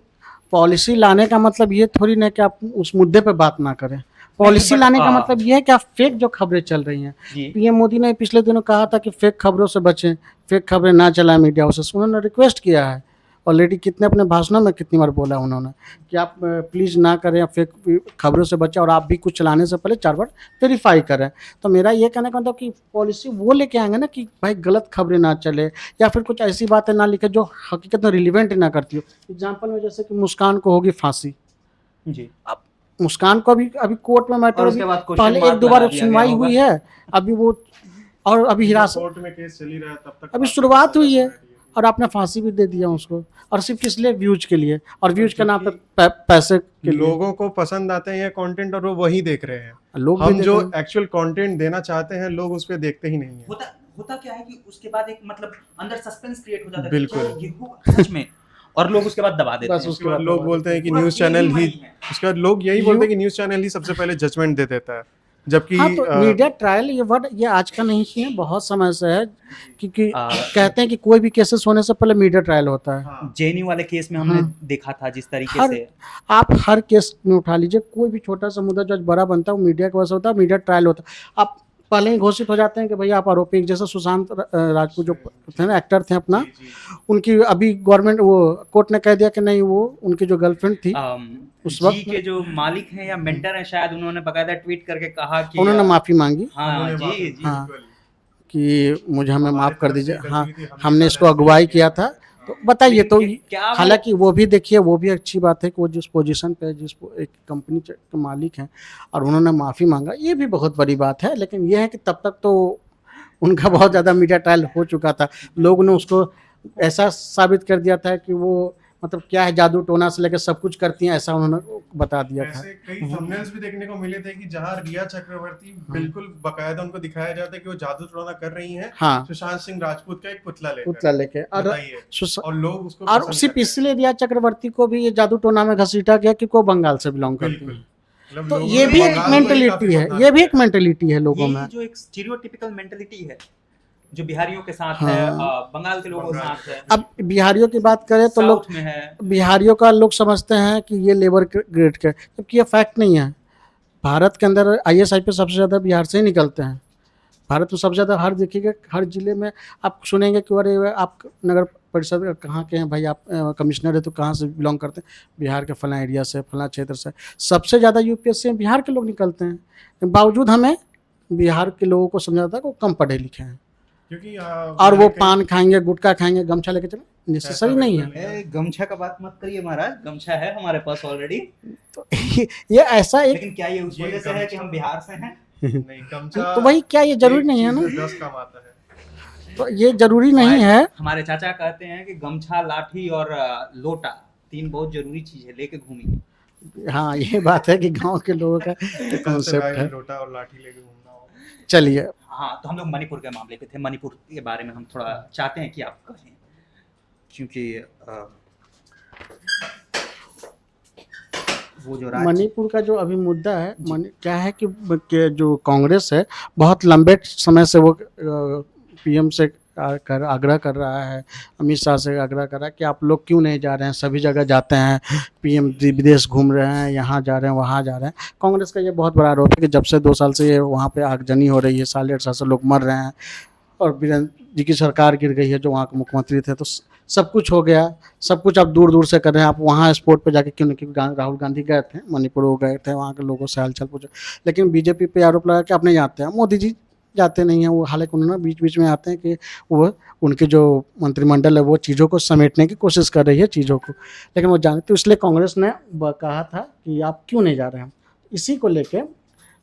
पॉलिसी लाने का मतलब ये थोड़ी ना कि आप उस मुद्दे पे बात ना करें। पॉलिसी but, लाने का मतलब ये है कि आप फेक जो खबरें चल रही हैं, जी पीएम मोदी ने पिछले दिनों कहा था कि फेक खबरों से बचें, फेक खबरें ना चलाएं मीडिया हाउसेस। उन्होंने रिक्वेस्ट किया है ऑलरेडी, कितने अपने भाषणों में कितनी बार बोला उन्होंने कि आप प्लीज़ ना करें, फेक खबरों से बचें और आप भी कुछ चलाने से पहले 4 बार वेरीफाई करें। तो मेरा ये कहने का मतलब कि पॉलिसी वो लेके आएंगे ना कि भाई गलत खबरें ना चले या फिर कुछ ऐसी बातें ना लिखे जो हकीकत में रिलीवेंट ना करती हो। एग्जाम्पल में जैसे कि मुस्कान को होगी फांसी, जी अब मुस्कान को अभी कोर्ट में मैटर, और उसके बाद क्वेश्चन पहले मार्क 1-2 लगा बार दिया सुनवाई गया हुई होगा। है, अभी वो और अभी हिरासत, कोर्ट में केस चली रहा है तब तक अभी शुरुआत हुई है और आपने फांसी भी दे दिया उसको, और सिर्फ किस लिए, व्यूज के लिए, और व्यूज के नाम पे पैसे के लिए। लोगों को पसंद आते हैं ये कंटेंट और वो वही देख रहे हैं। लोग हम भी जो देख रहे एक्चुअल कंटेंट देना चाहते हैं लोग उस पे देखते ही नहीं है। होता क्या है कि उसके बाद एक मतलब अंदर सस्पेंस क्रिएट हो जाता है बिल्कुल। कि ये होगा सच में, और लोग उसके बाद दबा देते बस हैं। उसके बाद लोग बोलते हैं कि पूरा न्यूज खेल चैनल वही ही, है। उसके बाद लोग यही बोलते हैं कि न्यूज चैनल ही सबसे पहले जजमेंट दे देता है, जबकि हाँ, तो मीडिया ट्रायल ये वर्ड ये आज का नहीं है, बहुत समय से है, क्योंकि कहते हैं कि कोई भी केसेस होने से पहले मीडिया ट्रायल होता है। हाँ, जेएनयू वाले केस में हमने देखा था जिस तरीके से आप हर केस में उठा लीजिए, कोई भी छोटा सा मुद्दा जो आज बड़ा बनता है वो मीडिया की वजह से होता है, मीडिया ट्रायल होता है। आप पहले ही घोषित हो जाते हैं कि भैया आप आरोपी, जैसे सुशांत राजपूत जो थे ना, एक्टर थे अपना, उनकी अभी गवर्नमेंट वो कोर्ट ने कह दिया कि नहीं, वो उनकी जो गर्लफ्रेंड थी उस जी वक्त के जो मालिक हैं या मेंटर हैं शायद, उन्होंने बकायदा ट्वीट करके कहा कि उन्होंने माफी मांगी हाँ उन्होंने जी माफी- जी हाँ। बिल्कुल। कि मुझे हमें हमारे माफ कर तरफ से दीजिए, गलती हाँ थी, हमने हमने इसको गलत अगुवाई किया किया था। तो बताइए, तो लेकिन क्या वो- हालांकि वो भी देखिए, वो भी अच्छी बात है कि वो जिस पोजीशन पे, जिस एक कंपनी के मालिक हैं और उन्होंने माफ़ी मांगा, ये भी बहुत बड़ी बात है। लेकिन ये है कि तब तक तो उनका बहुत ज़्यादा मीडिया ट्रायल हो चुका था, लोग ने उसको ऐसा साबित कर दिया था कि वो मतलब क्या है, जादू टोना से लेकर सब कुछ करती हैं, ऐसा उन्होंने बता दिया था। ऐसे कई थंबनेल्स भी देखने को मिले थे कि जहां रिया चक्रवर्ती बिल्कुल बकायदा उनको दिखाया जाता है कि वो जादू टोना कर रही हैं हाँ, सुशांत सिंह राजपूत का एक पुतला पुतला लेके, और बताइए। और लोग उसको और पसंद सिर्फ करते हैं। इसलिए रिया चक्रवर्ती को भी ये जादू टोना में घसीटा गया कि वो बंगाल से बिलोंग करती बिल्कुल। है। मतलब तो लोगों ये ने भी एक बंगाल को ही मेंटेलिटी काफी है, बदनाम ये भी एक किया। मेंटेलिटी है लोगों ये में। जो एक स्टीरियोटिपिकल मेंटेलिटी है जो बिहारियों के साथ हाँ। है, बंगाल के लोगों के साथ है, अब बिहारियों की बात करें तो लोग, साउथ में है। बिहारियों का लोग समझते हैं कि ये लेबर ग्रेड के, जबकि ये फैक्ट नहीं है। भारत के अंदर IAS IPS सबसे ज़्यादा बिहार से ही निकलते हैं। भारत में सबसे ज़्यादा, हर देखिएगा हर जिले में आप सुनेंगे कि अरे आप नगर परिषद कहाँ के हैं भाई, आप कमिश्नर है तो कहाँ से बिलोंग करते हैं, बिहार के फलां एरिया से, फलां क्षेत्र से। सबसे ज़्यादा UPSC में बिहार के लोग निकलते हैं, बावजूद हमें बिहार के लोगों को समझा जाता है कि वो कम पढ़े लिखे हैं, क्योंकि और वो पान खाएंगे, गुटखा खाएंगे, गमछा लेके चले, नेसेसरी नहीं है। ए, गमछा का बात मत करिए महाराज, गमछा है हमारे पास ऑलरेडी। तो ये ऐसा एक, लेकिन क्या ये उस ये वजह से है कि हम बिहार से हैं? नहीं, गमछा तो वही क्या ये जरूरी नहीं है ना, 10 काम आता है। तो ये जरूरी नहीं है। हमारे चाचा कहते हैं कि गमछा, लाठी और लोटा 3 बहुत जरूरी चीज है, लेके घूमिए। हाँ, ये बात है कि गांव के लोगों का कॉन्सेप्ट है। लोटा और लाठी लेके घूमना हो। चलिए, हाँ, तो हम लोग मणिपुर के मामले पे थे। मणिपुर के बारे में हम थोड़ा चाहते हैं कि आप कहें, क्योंकि वो जो राज्य मणिपुर का जो अभी मुद्दा है, क्या है कि जो कांग्रेस है बहुत लंबे समय से वो PM से आग्रह कर रहा है, अमित शाह से आग्रह कर रहा है कि आप लोग क्यों नहीं जा रहे हैं, सभी जगह जाते हैं, PM विदेश घूम रहे हैं, यहाँ जा रहे हैं, वहाँ जा रहे हैं। कांग्रेस का ये बहुत बड़ा आरोप है कि जब से 2 साल से ये वहाँ पे आगजनी हो रही है, 1.5 साल से लोग मर रहे हैं और बीरेंद्र जी की सरकार गिर गई है जो वहाँ के मुख्यमंत्री थे, तो सब कुछ हो गया, सब कुछ आप दूर दूर से कर रहे हैं। आप वहाँ स्पोर्ट पे जाके क्यों नहीं, क्योंकि राहुल गांधी गए थे मणिपुर, वो गए थे, वहाँ के लोगों से हालचाल पूछा। लेकिन बीजेपी पे आरोप लगा कि आप नहीं जाते हैं, मोदी जी जाते नहीं हैं वो। हालांकि उन्होंने बीच बीच में आते हैं कि वो उनके जो मंत्रिमंडल है वो चीज़ों को समेटने की कोशिश कर रही है चीज़ों को, लेकिन वो जानते, तो इसलिए कांग्रेस ने कहा था कि आप क्यों नहीं जा रहे हैं। इसी को लेके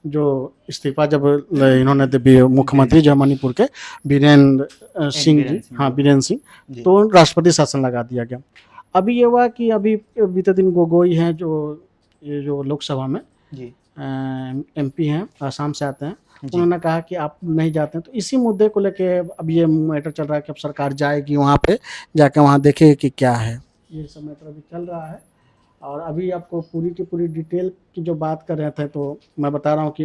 जो इस्तीफा जब इन्होंने मुख्यमंत्री जो है मणिपुर के बीरेंद्र सिंह जी, हाँ बीरेंद्र सिंह, तो राष्ट्रपति शासन लगा दिया गया। अभी ये हुआ कि अभी बीते दिन गोगोई हैं जो ये जो लोकसभा में जी एमपी हैं, आसाम से आते हैं, उन्होंने कहा कि आप नहीं जाते हैं। तो इसी मुद्दे को लेके अब ये मैटर चल रहा है कि अब सरकार जाएगी वहाँ पे, जाके वहाँ देखेगी कि क्या है। ये सब मैटर अभी चल रहा है। और अभी आपको पूरी की पूरी डिटेल की जो बात कर रहे थे, तो मैं बता रहा हूँ कि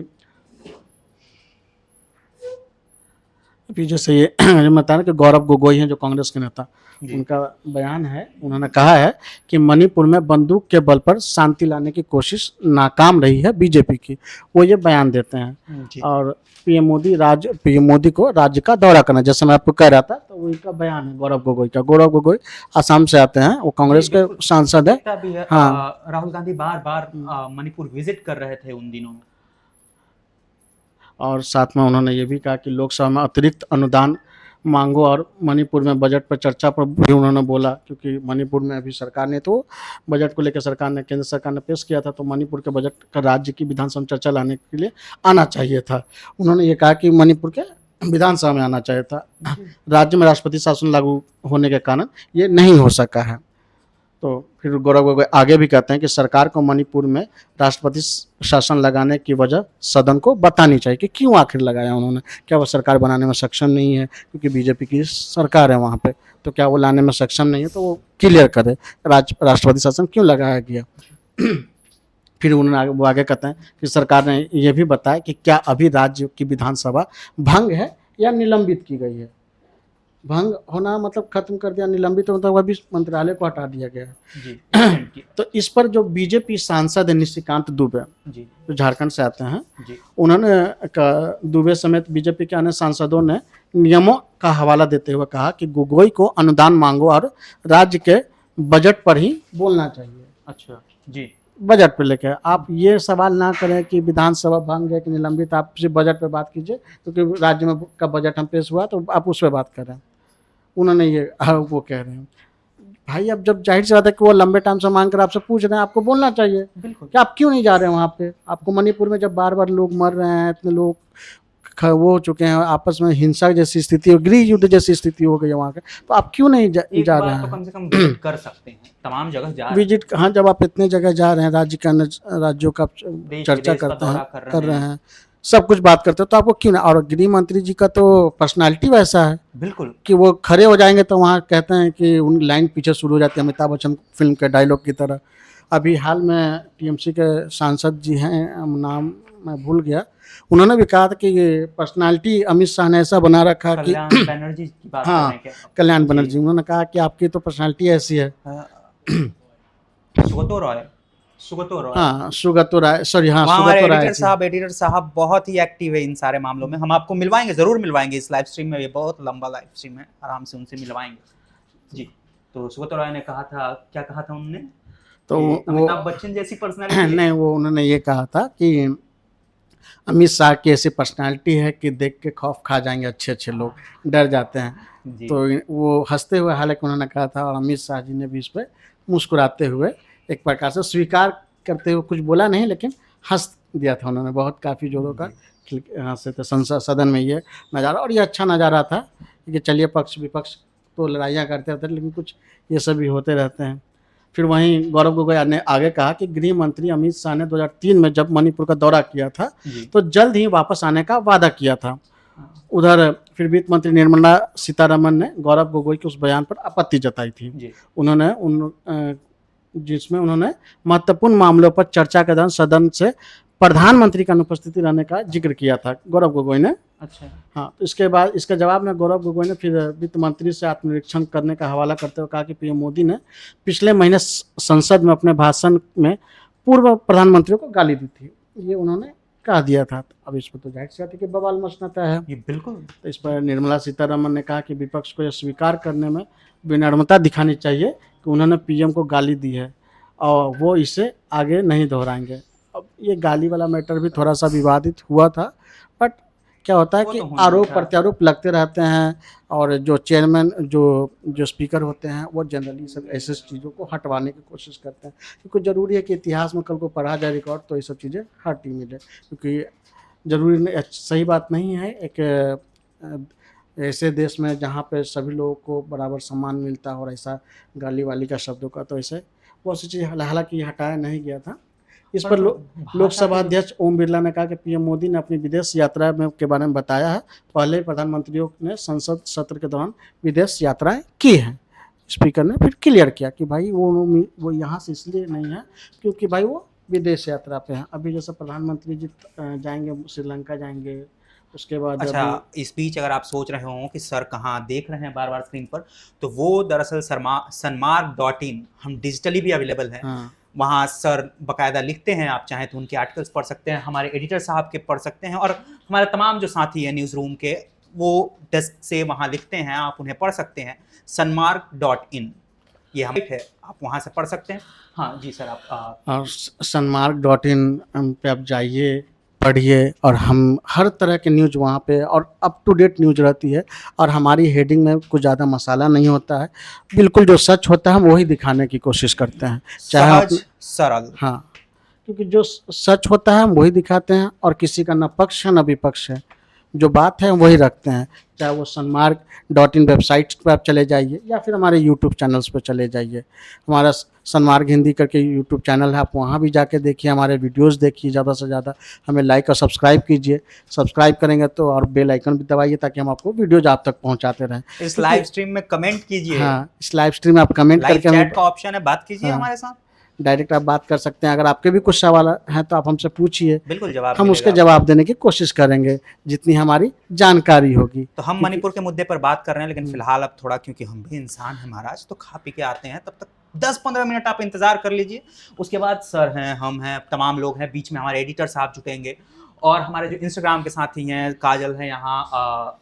अभी जैसे ये मैं बता रहा कि गौरव गोगोई हैं जो कांग्रेस के नेता, उनका बयान है, उन्होंने कहा है कि मणिपुर में बंदूक के बल पर शांति लाने की कोशिश नाकाम रही है बीजेपी की, वो ये बयान देते हैं। और पीएम मोदी को राज्य का दौरा करना, जैसे मैं आपको कह रहा था, तो उनका बयान है गौरव गोगोई का। गौरव गोगोई आसाम से आते हैं, वो कांग्रेस के सांसद है। हाँ, राहुल गांधी बार बार मणिपुर विजिट कर रहे थे उन दिनों, और साथ में उन्होंने ये भी कहा कि लोकसभा में अतिरिक्त अनुदान मांगो, और मणिपुर में बजट पर चर्चा पर भी उन्होंने बोला, क्योंकि मणिपुर में अभी सरकार ने तो बजट को लेकर केंद्र सरकार ने पेश किया था, तो मणिपुर के बजट का राज्य की विधानसभा में चर्चा लाने के लिए आना चाहिए था। उन्होंने ये कहा कि मणिपुर के विधानसभा में आना चाहिए था, राज्य में राष्ट्रपति शासन लागू होने के कारण ये नहीं हो सका है। तो फिर गौरव गोगोई आगे भी कहते हैं कि सरकार को मणिपुर में राष्ट्रपति शासन लगाने की वजह सदन को बतानी चाहिए कि क्यों आखिर लगाया उन्होंने। क्या वो सरकार बनाने में सक्षम नहीं है, क्योंकि बीजेपी की सरकार है वहाँ पे, तो क्या वो लाने में सक्षम नहीं है, तो वो क्लियर करे राष्ट्रपति शासन क्यों लगाया गया। फिर उन्होंने वो आगे कहते हैं कि सरकार ने ये भी बताया कि क्या अभी राज्य की विधानसभा भंग है या निलंबित की गई है। भंग होना मतलब खत्म कर दिया, निलंबित तो मतलब अभी मंत्रालय को हटा दिया गया है। तो इस पर जो बीजेपी सांसद है निशिकांत दुबे, जो झारखंड से आते हैं, उन्होंने दुबे समेत बीजेपी के अन्य सांसदों ने नियमों का हवाला देते हुए कहा कि गोगोई को अनुदान मांगो और राज्य के बजट पर ही बोलना चाहिए। अच्छा जी, बजट पे लेके आप ये सवाल ना करें कि विधानसभा भंग है कि निलंबित, आप सिर्फ बजट पे बात कीजिए, क्योंकि राज्य में का बजट हम पेश हुआ तो आप उस पर बात करें। उन्होंने ये वो कह रहे हैं भाई, अब जब जाहिर सी बात है कि वो लंबे टाइम से मांग कर आपसे पूछ रहे हैं, आपको बोलना चाहिए कि आप क्यों नहीं जा रहे हैं वहाँ पे। आपको मणिपुर में जब बार बार लोग मर रहे हैं, इतने लोग वो हो चुके हैं, आपस में हिंसा जैसी स्थिति, गृह युद्ध जैसी स्थिति हो गई है वहाँ के, तो आप क्यों नहीं जा रहे हैं। तो कम से कम विजिट कर सकते हैं, तमाम जगह जा विजिट, हाँ, जब आप इतने जगह जा रहे हैं, राज्य के अन्य राज्यों का चर्चा करते हैं, कर रहे हैं, सब कुछ बात करते हो, तो आपको क्यों ना। और गृह मंत्री जी का तो पर्सनालिटी वैसा है बिल्कुल कि वो खड़े हो जाएंगे तो वहाँ कहते हैं कि उन लाइन पीछे शुरू हो जाती है, अमिताभ बच्चन फिल्म के डायलॉग की तरह। अभी हाल में टीएमसी के सांसद जी हैं, नाम मैं भूल गया, उन्होंने भी कहा था कि ये पर्सनालिटी अमित शाह ने ऐसा बना रखा कि कल्याण बनर्जी की बात कर रहे हैं क्या? कल्याण बनर्जी, उन्होंने कहा कि आपकी तो पर्सनालिटी ऐसी है। सुगतो रॉय, हाँ, सुगतो राय, सॉरी, हाँ, सुगतो राय एडिटर साहब बहुत ही एक्टिव है इन सारे मामलों में। हम आपको मिलवाएंगे, जरूर मिलवाएंगे इस लाइव स्ट्रीम में, ये बहुत लंबा लाइव स्ट्रीम है, आराम से उनसे मिलवाएंगे जी। तो सुगतो राय ने कहा था, क्या कहा था उन्होंने, तो अमिताभ बच्चन जैसी पर्सनालिटी नहीं, वो उन्होंने ये कहा था कि अमित शाह की ऐसी पर्सनालिटी है कि देख के खौफ खा जाएंगे, अच्छे अच्छे लोग डर जाते हैं। तो वो हंसते हुए हालांकि उन्होंने कहा था, और अमित शाह जी ने भी इस पर मुस्कुराते हुए एक प्रकार से स्वीकार करते हुए कुछ बोला नहीं, लेकिन हंस दिया था उन्होंने, बहुत काफ़ी जोरों का हंसे थे संसद सदन में ये नज़ारा। और ये अच्छा नज़ारा था कि चलिए पक्ष विपक्ष तो लड़ाइयाँ करते रहते हैं, लेकिन कुछ ये सब भी होते रहते हैं। फिर वहीं गौरव गोगोई ने आगे कहा कि गृह मंत्री अमित शाह ने 2003 में जब मणिपुर का दौरा किया था तो जल्द ही वापस आने का वादा किया था। उधर फिर वित्त मंत्री निर्मला सीतारमन ने गौरव गोगोई के उस बयान पर आपत्ति जताई थी। उन्होंने जिसमें उन्होंने महत्वपूर्ण मामलों पर चर्चा के दौरान सदन से प्रधानमंत्री की अनुपस्थिति रहने का जिक्र किया था गौरव गोगोई ने। अच्छा, हाँ, तो इसके बाद इसके जवाब में गौरव गोगोई ने फिर वित्त मंत्री से आत्मनिरीक्षण करने का हवाला करते हुए कहा कि पीएम मोदी ने पिछले महीने संसद में अपने भाषण में पूर्व प्रधानमंत्री को गाली दी थी। ये उन्होंने कह दिया था। अब इस पर तो जाहिर सी बात है कि बवाल मचना तय है। ये बिल्कुल तो इस पर निर्मला सीतारमन ने कहा कि विपक्ष को यह स्वीकार करने में विनम्रता दिखानी चाहिए कि उन्होंने पीएम को गाली दी है और वो इसे आगे नहीं दोहराएंगे। अब ये गाली वाला मैटर भी थोड़ा सा विवादित हुआ था, बट क्या होता है वो कि तो होना आरोप था। प्रत्यारोप लगते रहते हैं और जो चेयरमैन जो स्पीकर होते हैं वो जनरली सब ऐसे चीज़ों को हटवाने की कोशिश करते हैं, क्योंकि ज़रूरी है कि इतिहास में कल को पढ़ा जाए रिकॉर्ड तो ये सब चीज़ें हट ही मिले, क्योंकि ज़रूरी नहीं, सही बात नहीं है एक ऐसे देश में जहाँ पे सभी लोगों को बराबर सम्मान मिलता है और ऐसा गाली वाली का शब्दों का, तो ऐसे बहुत सी चीज़ हालांकि हटाया नहीं गया था। इस पर लोकसभा अध्यक्ष ओम बिरला ने कहा कि पीएम मोदी ने अपनी विदेश यात्रा में के बारे में बताया है, पहले प्रधानमंत्रियों ने संसद सत्र के दौरान विदेश यात्राएं की हैं। स्पीकर ने फिर क्लियर किया कि भाई वो यहाँ से इसलिए नहीं है क्योंकि भाई वो विदेश यात्रा पे हैं। अभी जैसे प्रधानमंत्री जी जाएंगे श्रीलंका जाएंगे, उसके बाद अच्छा, इस बीच अगर आप सोच रहे हो कि सर कहाँ देख रहे हैं बार बार स्क्रीन पर, तो वो दरअसल सनमार्ग.in हम डिजिटली भी अवेलेबल हैं। हाँ वहाँ सर बकायदा लिखते हैं, आप चाहें तो उनके आर्टिकल्स पढ़ सकते हैं, हमारे एडिटर साहब के पढ़ सकते हैं, और हमारे तमाम जो साथी हैं न्यूज़ रूम के वो डेस्क से वहाँ लिखते हैं, आप उन्हें पढ़ सकते हैं। सनमार्ग.in ये हम है, आप वहाँ से पढ़ सकते हैं। हाँ जी सर, आप और सनमार्ग.in पे आप जाइए, पढ़िए, और हम हर तरह के न्यूज़ वहाँ पे और अप टू डेट न्यूज़ रहती है, और हमारी हेडिंग में कुछ ज़्यादा मसाला नहीं होता है, बिल्कुल जो सच होता है हम वही दिखाने की कोशिश करते हैं, चाहे सहज सरल। हाँ, क्योंकि जो सच होता है हम वही दिखाते हैं और किसी का न पक्ष है न विपक्ष है, जो बात है हम वही रखते हैं। चाहे वो सनमार्ग.in वेबसाइट पर आप चले जाइए या फिर हमारे यूट्यूब चैनल्स पर चले जाइए। हमारा सनमार्ग हिंदी करके यूट्यूब चैनल है, आप वहाँ भी जाके देखिए, हमारे वीडियोस देखिए, ज़्यादा से ज़्यादा हमें लाइक और सब्सक्राइब कीजिए। सब्सक्राइब करेंगे तो और बेल आइकन भी दबाइए ताकि हम आपको वीडियोज आप तक पहुँचाते रहें। इस लाइव स्ट्रीम में कमेंट कीजिए। हाँ, इस लाइव स्ट्रीम में आप कमेंट लाइव करके चैट का ऑप्शन है, बात कीजिए हाँ, हमारे साथ, डायरेक्ट आप बात कर सकते हैं। अगर आपके भी कुछ सवाल हैं तो आप हमसे पूछिए, बिल्कुल जवाब हम उसके मिलेगा। जवाब देने की कोशिश करेंगे जितनी हमारी जानकारी होगी। तो हम मणिपुर के मुद्दे पर बात कर रहे हैं, लेकिन फिलहाल अब थोड़ा, क्योंकि हम भी इंसान हैं महाराज, तो खा पी के आते हैं, तब तक 10-15 मिनट आप इंतजार कर लीजिए। उसके बाद सर हैं, हम हैं, तमाम लोग हैं, बीच में हमारे एडिटर साहब जुटेंगे, और हमारे जो इंस्टाग्राम के साथी हैं, काजल हैं यहाँ,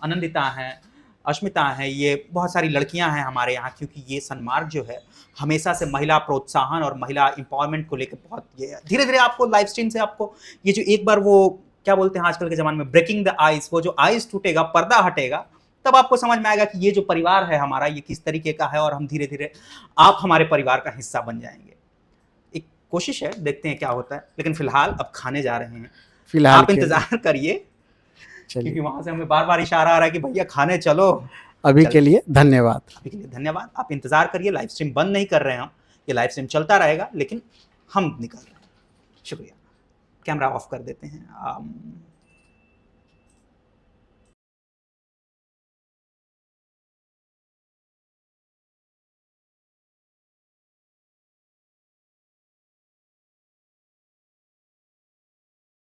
आनंदिता हैं, अश्मिता हैं, ये बहुत सारी लड़कियां हैं हमारे यहाँ, क्योंकि ये सनमार्ग जो है हमेशा से महिला प्रोत्साहन और महिला एम्पावरमेंट को लेकर बहुत ये धीरे धीरे आपको लाइव स्ट्रीम से आपको ये जो एक बार वो क्या बोलते हैं आजकल के ज़माने में ब्रेकिंग द आइस, वो जो आइस टूटेगा, पर्दा हटेगा, तब आपको समझ में आएगा कि ये जो परिवार है हमारा ये किस तरीके का है, और हम धीरे धीरे आप हमारे परिवार का हिस्सा बन जाएंगे। एक कोशिश है, देखते हैं क्या होता है, लेकिन फिलहाल अब खाने जा रहे हैं, फिलहाल आप इंतजार करिए, क्योंकि वहां से हमें बार बार इशारा आ रहा है कि भैया खाने चलो। अभी के लिए धन्यवाद। अभी के लिए धन्यवाद, आप इंतजार करिए, लाइव स्ट्रीम बंद नहीं कर रहे हैं हम, ये लाइव स्ट्रीम चलता रहेगा, लेकिन हम निकल रहे हैं। शुक्रिया। कैमरा ऑफ कर देते हैं।